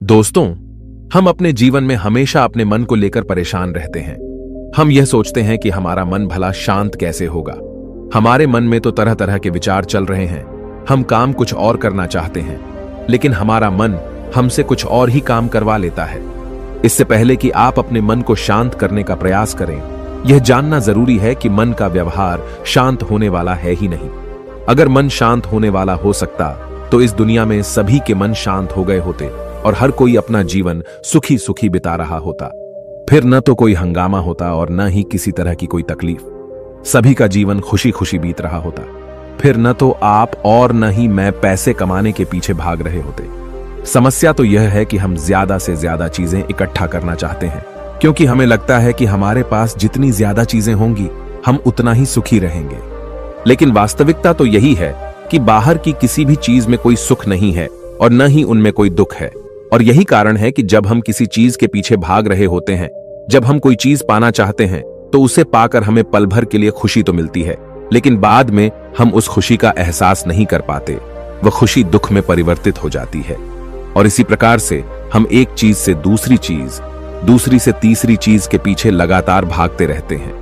दोस्तों, हम अपने जीवन में हमेशा अपने मन को लेकर परेशान रहते हैं। हम यह सोचते हैं कि हमारा मन भला शांत कैसे होगा। हमारे मन में तो तरह तरह के विचार चल रहे हैं। हम काम कुछ और करना चाहते हैं, लेकिन हमारा मन हमसे कुछ और ही काम करवा लेता है। इससे पहले कि आप अपने मन को शांत करने का प्रयास करें, यह जानना जरूरी है कि मन का व्यवहार शांत होने वाला है ही नहीं। अगर मन शांत होने वाला हो सकता तो इस दुनिया में सभी के मन शांत हो गए होते और हर कोई अपना जीवन सुखी सुखी बिता रहा होता। फिर न तो कोई हंगामा होता और न ही किसी तरह की कोई तकलीफ। सभी का जीवन खुशी खुशी बीत रहा होता। फिर न तो आप और न ही मैं पैसे कमाने के पीछे भाग रहे होते। समस्या तो यह है कि हम ज्यादा से ज्यादा चीजें इकट्ठा करना चाहते हैं, क्योंकि हमें लगता है कि हमारे पास जितनी ज्यादा चीजें होंगी हम उतना ही सुखी रहेंगे। लेकिन वास्तविकता तो यही है कि बाहर की किसी भी चीज में कोई सुख नहीं है और न ही उनमें कोई दुख है। और यही कारण है कि जब हम किसी चीज के पीछे भाग रहे होते हैं, जब हम कोई चीज पाना चाहते हैं, तो उसे पाकर हमें पल भर के लिए खुशी तो मिलती है, लेकिन बाद में हम उस खुशी का एहसास नहीं कर पाते। वह खुशी दुख में परिवर्तित हो जाती है। और इसी प्रकार से हम एक चीज से दूसरी चीज, दूसरी से तीसरी चीज के पीछे लगातार भागते रहते हैं,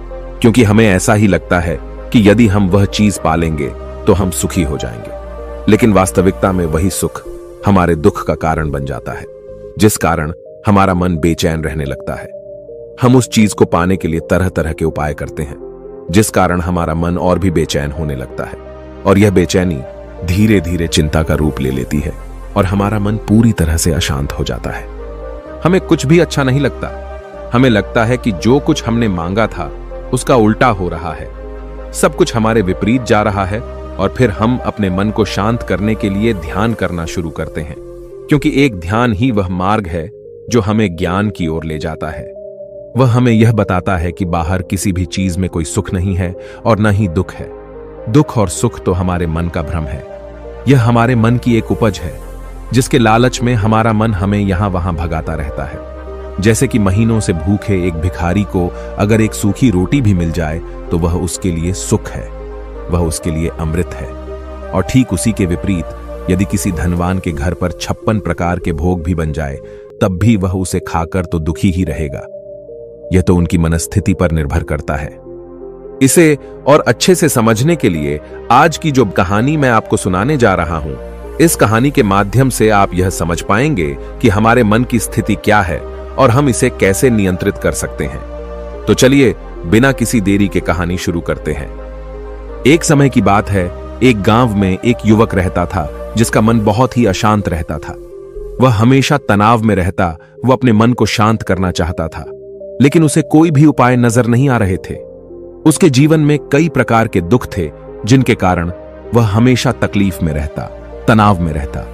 क्योंकि हमें ऐसा ही लगता है कि यदि हम वह चीज पालेंगे तो हम सुखी हो जाएंगे। लेकिन वास्तविकता में वही सुख हमारे दुख का कारण बन जाता है, जिस कारण हमारा मन बेचैन रहने लगता है। हम उस चीज को पाने के लिए तरह तरह के उपाय करते हैं, जिस कारण हमारा मन और भी बेचैन होने लगता है। और यह बेचैनी धीरे धीरे चिंता का रूप ले लेती है और हमारा मन पूरी तरह से अशांत हो जाता है। हमें कुछ भी अच्छा नहीं लगता। हमें लगता है कि जो कुछ हमने मांगा था उसका उल्टा हो रहा है। सब कुछ हमारे विपरीत जा रहा है। और फिर हम अपने मन को शांत करने के लिए ध्यान करना शुरू करते हैं, क्योंकि एक ध्यान ही वह मार्ग है जो हमें ज्ञान की ओर ले जाता है। वह हमें यह बताता है कि बाहर किसी भी चीज में कोई सुख नहीं है और न ही दुख है। दुख और सुख तो हमारे मन का भ्रम है। यह हमारे मन की एक उपज है, जिसके लालच में हमारा मन हमें यहां वहां भगाता रहता है। जैसे कि महीनों से भूखे एक भिखारी को अगर एक सूखी रोटी भी मिल जाए तो वह उसके लिए सुख है, वह उसके लिए अमृत है। और ठीक उसी के विपरीत यदि किसी धनवान के घर पर 56 प्रकार के भोग भी बन जाए, तब भी वह उसे खाकर तो दुखी ही रहेगा। यह तो उनकी मनस्थिति पर निर्भर करता है। इसे और अच्छे से समझने के लिए आज की जो कहानी मैं आपको सुनाने जा रहा हूं, इस कहानी के माध्यम से आप यह समझ पाएंगे कि हमारे मन की स्थिति क्या है और हम इसे कैसे नियंत्रित कर सकते हैं। तो चलिए बिना किसी देरी के कहानी शुरू करते हैं। एक समय की बात है, एक गांव में एक युवक रहता था जिसका मन बहुत ही अशांत रहता था। वह हमेशा तनाव में रहता। वह अपने मन को शांत करना चाहता था, लेकिन उसे कोई भी उपाय नजर नहीं आ रहे थे। उसके जीवन में कई प्रकार के दुख थे, जिनके कारण वह हमेशा तकलीफ में रहता, तनाव में रहता।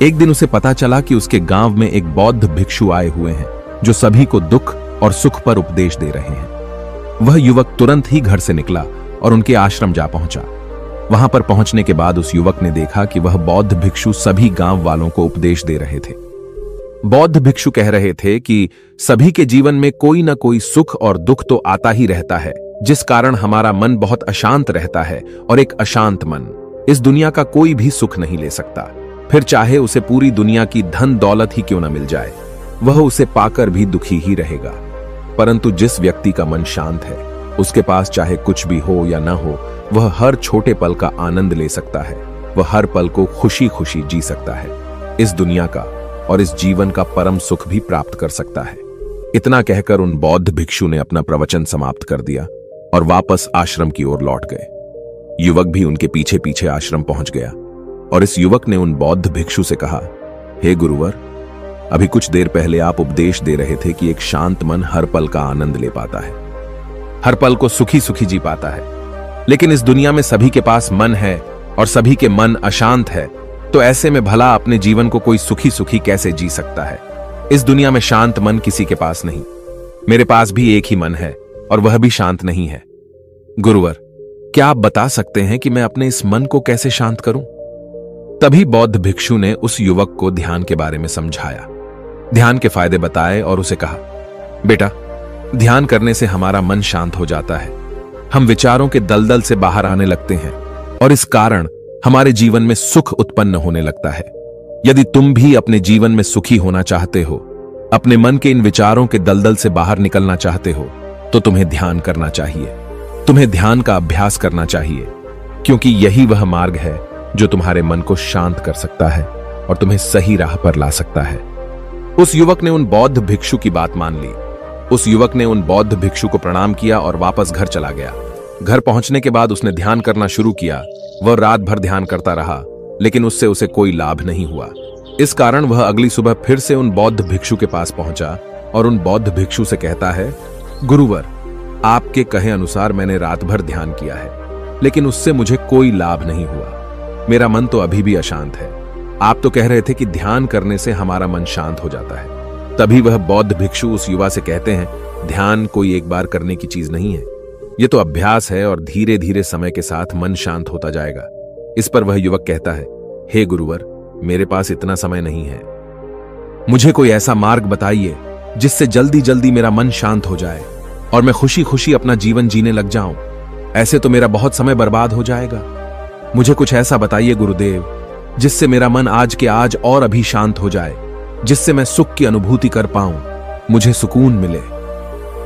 एक दिन उसे पता चला कि उसके गांव में एक बौद्ध भिक्षु आए हुए हैं, जो सभी को दुख और सुख पर उपदेश दे रहे हैं। वह युवक तुरंत ही घर से निकला और उनके आश्रम जा पहुंचा। वहां पर पहुंचने के बाद उस युवक ने देखा कि वह बौद्ध भिक्षु सभी गांव वालों को उपदेश दे रहे थे। बौद्ध भिक्षु कह रहे थे कि सभी के जीवन में कोई ना कोई सुख और दुख तो आता ही रहता है, जिस कारण हमारा मन बहुत अशांत रहता है। और एक अशांत मन इस दुनिया का कोई भी सुख नहीं ले सकता। फिर चाहे उसे पूरी दुनिया की धन दौलत ही क्यों न मिल जाए, वह उसे पाकर भी दुखी ही रहेगा। परंतु जिस व्यक्ति का मन शांत है, उसके पास चाहे कुछ भी हो या ना हो, वह हर छोटे पल का आनंद ले सकता है। वह हर पल को खुशी खुशी जी सकता है। इस दुनिया का और इस जीवन का परम सुख भी प्राप्त कर सकता है। इतना कहकर उन बौद्ध भिक्षु ने अपना प्रवचन समाप्त कर दिया और वापस आश्रम की ओर लौट गए। युवक भी उनके पीछे पीछे आश्रम पहुंच गया और इस युवक ने उन बौद्ध भिक्षु से कहा, हे गुरुवर, अभी कुछ देर पहले आप उपदेश दे रहे थे कि एक शांत मन हर पल का आनंद ले पाता है, हर पल को सुखी सुखी जी पाता है। लेकिन इस दुनिया में सभी के पास मन है और सभी के मन अशांत है, तो ऐसे में भला अपने जीवन को कोई सुखी सुखी कैसे जी सकता है। इस दुनिया में शांत मन किसी के पास नहीं। मेरे पास भी एक ही मन है और वह भी शांत नहीं है। गुरुवर, क्या आप बता सकते हैं कि मैं अपने इस मन को कैसे शांत करूं? तभी बौद्ध भिक्षु ने उस युवक को ध्यान के बारे में समझाया, ध्यान के फायदे बताए और उसे कहा, बेटा, ध्यान करने से हमारा मन शांत हो जाता है। हम विचारों के दलदल से बाहर आने लगते हैं और इस कारण हमारे जीवन में सुख उत्पन्न होने लगता है। यदि तुम भी अपने जीवन में सुखी होना चाहते हो, अपने मन के इन विचारों के दलदल से बाहर निकलना चाहते हो, तो तुम्हें ध्यान करना चाहिए। तुम्हें ध्यान का अभ्यास करना चाहिए, क्योंकि यही वह मार्ग है जो तुम्हारे मन को शांत कर सकता है और तुम्हें सही राह पर ला सकता है। उस युवक ने उन बौद्ध भिक्षु की बात मान ली। उस युवक ने उन बौद्ध भिक्षु को प्रणाम किया और वापस घर चला गया। घर पहुंचने के बाद उसने ध्यान करना शुरू किया। वह रात भर ध्यान करता रहा, लेकिन उससे उसे कोई लाभ नहीं हुआ। इस कारण वह अगली सुबह फिर से उन बौद्ध भिक्षु के पास पहुंचा और उन बौद्ध भिक्षु से कहता है, गुरुवर, आपके कहे अनुसार मैंने रात भर ध्यान किया है, लेकिन उससे मुझे कोई लाभ नहीं हुआ। मेरा मन तो अभी भी अशांत है। आप तो कह रहे थे कि ध्यान करने से हमारा मन शांत हो जाता है। तभी वह बौद्ध भिक्षु उस युवा से कहते हैं, ध्यान कोई एक बार करने की चीज नहीं है, यह तो अभ्यास है और धीरे धीरे समय के साथ मन शांत होता जाएगा। इस पर वह युवक कहता है, हे गुरुवर, मेरे पास इतना समय नहीं है। मुझे कोई ऐसा मार्ग बताइए जिससे जल्दी जल्दी मेरा मन शांत हो जाए और मैं खुशी खुशी अपना जीवन जीने लग जाऊं। ऐसे तो मेरा बहुत समय बर्बाद हो जाएगा। मुझे कुछ ऐसा बताइए गुरुदेव, जिससे मेरा मन आज के आज और अभी शांत हो जाए, जिससे मैं सुख की अनुभूति कर पाऊं, मुझे सुकून मिले।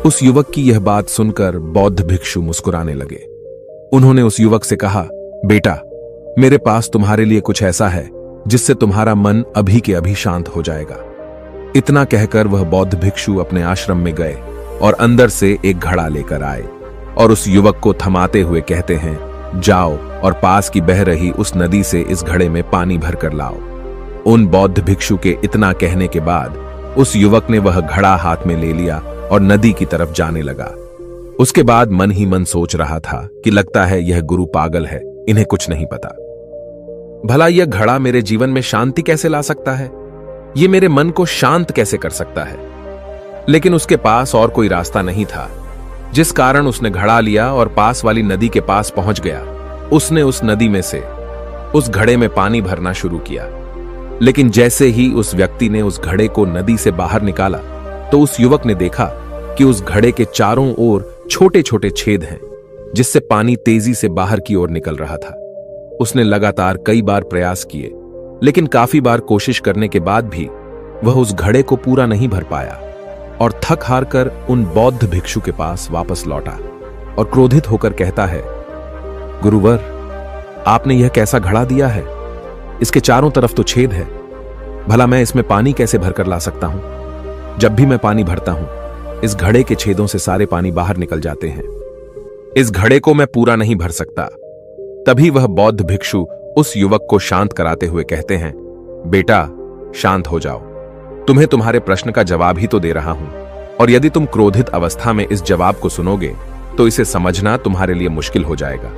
उस युवक की यह बात सुनकर बौद्ध भिक्षु मुस्कुराने लगे। उन्होंने उस युवक से कहा, बेटा, मेरे पास तुम्हारे लिए कुछ ऐसा है जिससे तुम्हारा मन अभी के अभी शांत हो जाएगा। इतना कहकर वह बौद्ध भिक्षु अपने आश्रम में गए और अंदर से एक घड़ा लेकर आए और उस युवक को थमाते हुए कहते हैं, जाओ और पास की बह रही उस नदी से इस घड़े में पानी भरकर लाओ। उन बौद्ध भिक्षु के इतना कहने के बाद उस युवक ने वह घड़ा हाथ में ले लिया और नदी की तरफ जाने लगा। उसके बाद मन ही मन सोच रहा था कि लगता है यह गुरु पागल है, इन्हें कुछ नहीं पता। भला यह घड़ा मेरे जीवन में शांति कैसे ला सकता है? यह मेरे मन को शांत कैसे कर सकता है? लेकिन उसके पास और कोई रास्ता नहीं था, जिस कारण उसने घड़ा लिया और पास वाली नदी के पास पहुंच गया। उसने उस नदी में से उस घड़े में पानी भरना शुरू किया, लेकिन जैसे ही उस व्यक्ति ने उस घड़े को नदी से बाहर निकाला तो उस युवक ने देखा कि उस घड़े के चारों ओर छोटे छोटे छेद हैं, जिससे पानी तेजी से बाहर की ओर निकल रहा था। उसने लगातार कई बार प्रयास किए, लेकिन काफी बार कोशिश करने के बाद भी वह उस घड़े को पूरा नहीं भर पाया और थक हार कर उन बौद्ध भिक्षु के पास वापस लौटा और क्रोधित होकर कहता है, गुरुवर, आपने यह कैसा घड़ा दिया है? इसके चारों तरफ तो छेद है। भला मैं इसमें पानी कैसे भरकर ला सकता हूं? जब भी मैं पानी भरता हूं, इस घड़े के छेदों से सारे पानी बाहर निकल जाते हैं। इस घड़े को मैं पूरा नहीं भर सकता। तभी वह बौद्ध भिक्षु उस युवक को शांत कराते हुए कहते हैं, बेटा, शांत हो जाओ। तुम्हें तुम्हारे प्रश्न का जवाब ही तो दे रहा हूं, और यदि तुम क्रोधित अवस्था में इस जवाब को सुनोगे तो इसे समझना तुम्हारे लिए मुश्किल हो जाएगा।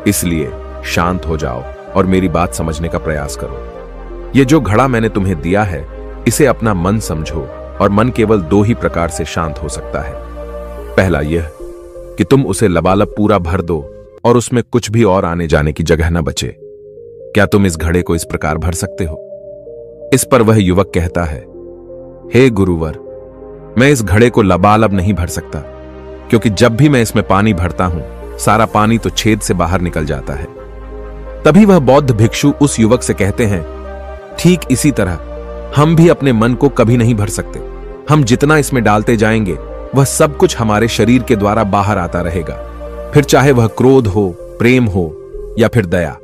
इसलिए शांत हो जाओ और मेरी बात समझने का प्रयास करो। ये जो घड़ा मैंने तुम्हें दिया है, इसे अपना मन समझो, और मन केवल दो ही प्रकार से शांत हो सकता है। पहला यह कि तुम उसे लबालब पूरा भर दो और उसमें कुछ भी और आने जाने की जगह न बचे। क्या तुम इस घड़े को इस प्रकार भर सकते हो? इस पर वह युवक कहता है, हे गुरुवर, मैं इस घड़े को लबालब नहीं भर सकता, क्योंकि जब भी मैं इसमें पानी भरता हूं, सारा पानी तो छेद से बाहर निकल जाता है। तभी वह बौद्ध भिक्षु उस युवक से कहते हैं, ठीक इसी तरह हम भी अपने मन को कभी नहीं भर सकते। हम जितना इसमें डालते जाएंगे, वह सब कुछ हमारे शरीर के द्वारा बाहर आता रहेगा। फिर चाहे वह क्रोध हो, प्रेम हो या फिर दया,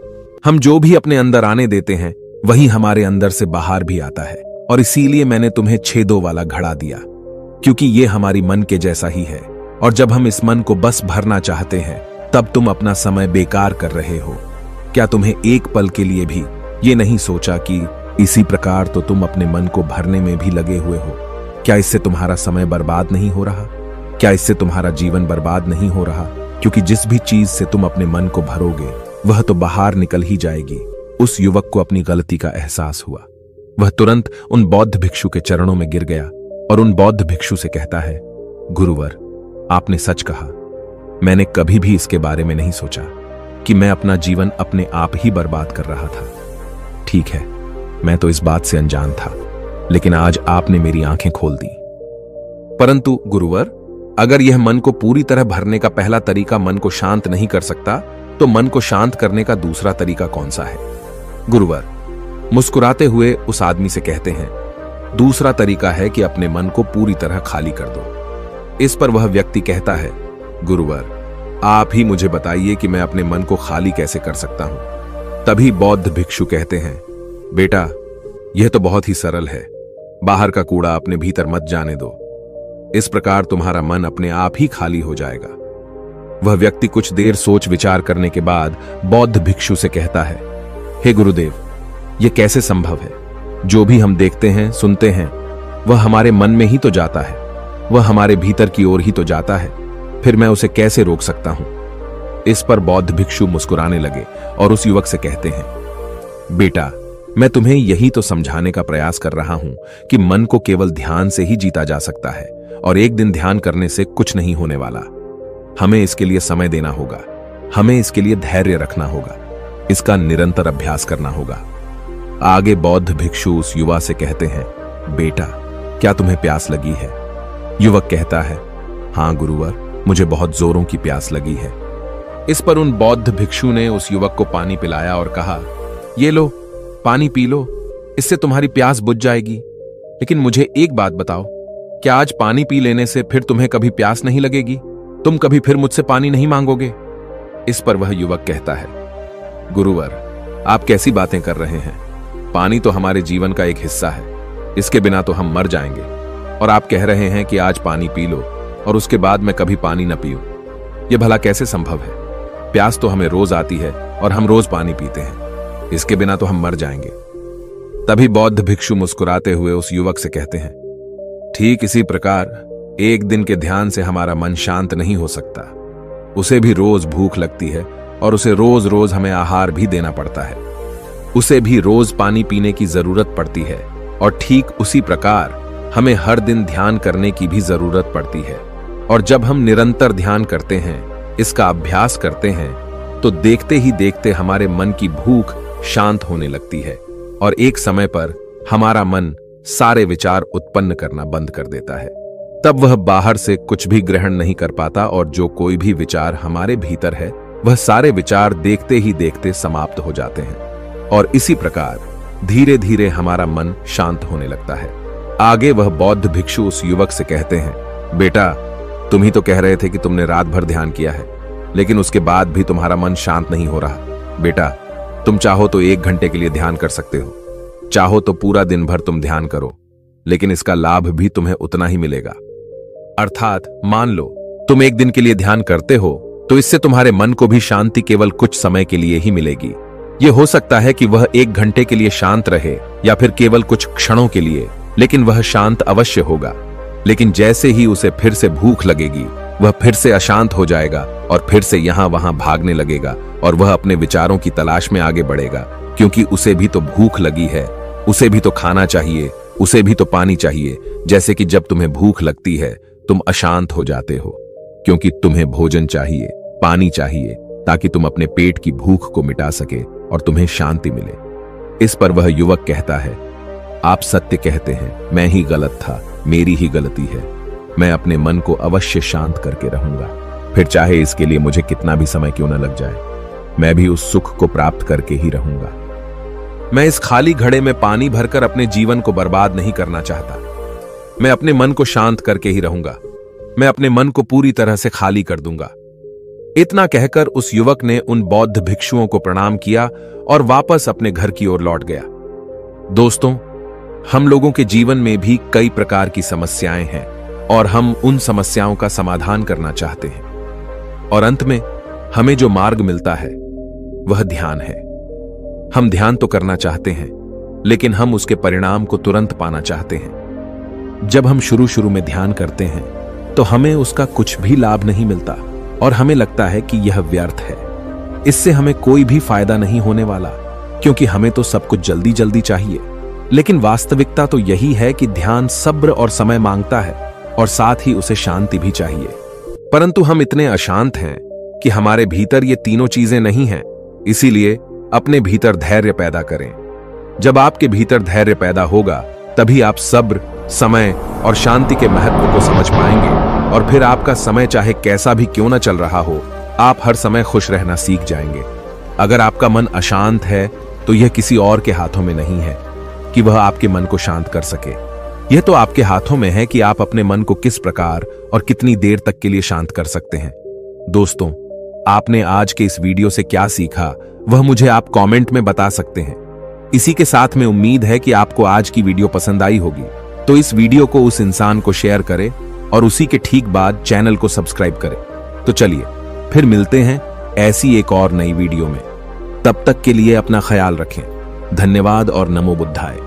हम जो भी अपने अंदर आने देते हैं, वही हमारे अंदर से बाहर भी आता है। और इसीलिए मैंने तुम्हें छेदों वाला घड़ा दिया, क्योंकि यह हमारी मन के जैसा ही है। और जब हम इस मन को बस भरना चाहते हैं, तब तुम अपना समय बेकार कर रहे हो। क्या तुम्हें एक पल के लिए भी ये नहीं सोचा कि इसी प्रकार तो तुम अपने मन को भरने में भी लगे हुए हो? क्या इससे तुम्हारा समय बर्बाद नहीं हो रहा? क्या इससे तुम्हारा जीवन बर्बाद नहीं हो रहा? क्योंकि जिस भी चीज से तुम अपने मन को भरोगे, वह तो बाहर निकल ही जाएगी। उस युवक को अपनी गलती का एहसास हुआ। वह तुरंत उन बौद्ध भिक्षु के चरणों में गिर गया और उन बौद्ध भिक्षु से कहता है, गुरुवर, आपने सच कहा। मैंने कभी भी इसके बारे में नहीं सोचा कि मैं अपना जीवन अपने आप ही बर्बाद कर रहा था। ठीक है, मैं तो इस बात से अनजान था, लेकिन आज आपने मेरी आंखें खोल दी। परंतु गुरुवर, अगर यह मन को पूरी तरह भरने का पहला तरीका मन को शांत नहीं कर सकता, तो मन को शांत करने का दूसरा तरीका कौन सा है? गुरुवर, मुस्कुराते हुए उस आदमी से कहते हैं, दूसरा तरीका है कि अपने मन को पूरी तरह खाली कर दो। इस पर वह व्यक्ति कहता है, गुरुवर आप ही मुझे बताइए कि मैं अपने मन को खाली कैसे कर सकता हूं। तभी बौद्ध भिक्षु कहते हैं, बेटा यह तो बहुत ही सरल है, बाहर का कूड़ा अपने भीतर मत जाने दो, इस प्रकार तुम्हारा मन अपने आप ही खाली हो जाएगा। वह व्यक्ति कुछ देर सोच विचार करने के बाद बौद्ध भिक्षु से कहता है, हे गुरुदेव यह कैसे संभव है? जो भी हम देखते हैं सुनते हैं वह हमारे मन में ही तो जाता है, वह हमारे भीतर की ओर ही तो जाता है, फिर मैं उसे कैसे रोक सकता हूं? इस पर बौद्ध भिक्षु मुस्कुराने लगे और उस युवक से कहते हैं, बेटा मैं तुम्हें यही तो समझाने का प्रयास कर रहा हूं कि मन को केवल ध्यान से ही जीता जा सकता है और एक दिन ध्यान करने से कुछ नहीं होने वाला। हमें इसके लिए समय देना होगा, हमें इसके लिए धैर्य रखना होगा, इसका निरंतर अभ्यास करना होगा। आगे बौद्ध भिक्षु उस युवा से कहते हैं, बेटा क्या तुम्हें प्यास लगी है? युवक कहता है, हां गुरुवर मुझे बहुत जोरों की प्यास लगी है। इस पर उन बौद्ध भिक्षु ने उस युवक को पानी पिलाया और कहा, ये लो पानी पी लो, इससे तुम्हारी प्यास बुझ जाएगी। लेकिन मुझे एक बात बताओ, क्या आज पानी पी लेने से फिर तुम्हें कभी प्यास नहीं लगेगी? तुम कभी फिर मुझसे पानी नहीं मांगोगे? इस पर वह युवक कहता है, गुरुवर आप कैसी बातें कर रहे हैं? पानी तो हमारे जीवन का एक हिस्सा है, इसके बिना तो हम मर जाएंगे, और आप कह रहे हैं कि आज पानी पी लो और उसके बाद मैं कभी पानी न पीऊं। यह भला कैसे संभव है? प्यास तो हमें रोज आती है और हम रोज पानी पीते हैं, इसके बिना तो हम मर जाएंगे। तभी बौद्ध भिक्षु मुस्कुराते हुए उस युवक से कहते हैं, ठीक इसी प्रकार एक दिन के ध्यान से हमारा मन शांत नहीं हो सकता, उसे भी रोज भूख लगती है और उसे रोज रोज हमें आहार भी देना पड़ता है, उसे भी रोज पानी पीने की जरूरत पड़ती है, और ठीक उसी प्रकार हमें हर दिन ध्यान करने की भी जरूरत पड़ती है। और जब हम निरंतर ध्यान करते हैं, इसका अभ्यास करते हैं, तो देखते ही देखते हमारे मन की भूख शांत होने लगती है और एक समय पर हमारा मन सारे विचार उत्पन्न करना बंद कर देता है। तब वह बाहर से कुछ भी ग्रहण नहीं कर पाता और जो कोई भी विचार हमारे भीतर है वह सारे विचार देखते ही देखते समाप्त हो जाते हैं और इसी प्रकार धीरे धीरे हमारा मन शांत होने लगता है। आगे वह बौद्ध भिक्षु उस युवक से कहते हैं, बेटा तुम ही तो कह रहे थे कि तुमने रात भर ध्यान किया है, लेकिन उसके बाद भी तुम्हारा मन शांत नहीं हो रहा। बेटा तुम चाहो तो 1 घंटे के लिए ध्यान कर सकते हो, चाहो तो पूरा दिन भर तुम ध्यान करो, लेकिन इसका लाभ भी तुम्हें उतना ही मिलेगा। अर्थात मान लो तुम 1 दिन के लिए ध्यान करते हो तो इससे तुम्हारे मन को भी शांति केवल कुछ समय के लिए ही मिलेगी। यह हो सकता है कि वह 1 घंटे के लिए शांत रहे या फिर केवल कुछ क्षणों के लिए, लेकिन वह शांत अवश्य होगा। लेकिन जैसे ही उसे फिर से भूख लगेगी वह फिर से अशांत हो जाएगा और फिर से यहां वहां भागने लगेगा और वह अपने विचारों की तलाश में आगे बढ़ेगा, क्योंकि उसे भी तो भूख लगी है, उसे भी तो खाना चाहिए, उसे भी तो पानी चाहिए। जैसे कि जब तुम्हें भूख लगती है तुम अशांत हो जाते हो, क्योंकि तुम्हें भोजन चाहिए, पानी चाहिए, ताकि तुम अपने पेट की भूख को मिटा सके और तुम्हें शांति मिले। इस पर वह युवक कहता है, आप सत्य कहते हैं, मैं ही गलत था, मेरी ही गलती है। मैं अपने मन को अवश्य शांत करके रहूंगा, फिर चाहे इसके लिए मुझे कितना भी समय क्यों न लग जाए, मैं भी उस सुख को प्राप्त करके ही रहूंगा। मैं इस खाली घड़े में पानी भरकर अपने जीवन को बर्बाद नहीं करना चाहता। मैं अपने मन को शांत करके ही रहूंगा, मैं अपने मन को पूरी तरह से खाली कर दूंगा। इतना कहकर उस युवक ने उन बौद्ध भिक्षुओं को प्रणाम किया और वापस अपने घर की ओर लौट गया। दोस्तों, हम लोगों के जीवन में भी कई प्रकार की समस्याएं हैं और हम उन समस्याओं का समाधान करना चाहते हैं, और अंत में हमें जो मार्ग मिलता है वह ध्यान है। हम ध्यान तो करना चाहते हैं, लेकिन हम उसके परिणाम को तुरंत पाना चाहते हैं। जब हम शुरू में ध्यान करते हैं तो हमें उसका कुछ भी लाभ नहीं मिलता और हमें लगता है कि यह व्यर्थ है, इससे हमें कोई भी फायदा नहीं होने वाला, क्योंकि हमें तो सब कुछ जल्दी जल्दी चाहिए। लेकिन वास्तविकता तो यही है कि ध्यान सब्र और समय मांगता है और साथ ही उसे शांति भी चाहिए। परंतु हम इतने अशांत हैं कि हमारे भीतर ये तीनों चीजें नहीं हैं। इसीलिए अपने भीतर धैर्य पैदा करें। जब आपके भीतर धैर्य पैदा होगा तभी आप सब्र, समय और शांति के महत्व को समझ पाएंगे, और फिर आपका समय चाहे कैसा भी क्यों न चल रहा हो, आप हर समय खुश रहना सीख जाएंगे। अगर आपका मन अशांत है तो यह किसी और के हाथों में नहीं है कि वह आपके मन को शांत कर सके। यह तो आपके हाथों में है कि आप अपने मन को किस प्रकार और कितनी देर तक के लिए शांत कर सकते हैं। दोस्तों, आपने आज के इस वीडियो से क्या सीखा वह मुझे आप कमेंट में बता सकते हैं। इसी के साथ में उम्मीद है कि आपको आज की वीडियो पसंद आई होगी, तो इस वीडियो को उस इंसान को शेयर करें और उसी के ठीक बाद चैनल को सब्सक्राइब करें। तो चलिए फिर मिलते हैं ऐसी एक और नई वीडियो में। तब तक के लिए अपना ख्याल रखें। धन्यवाद और नमो बुद्धाय।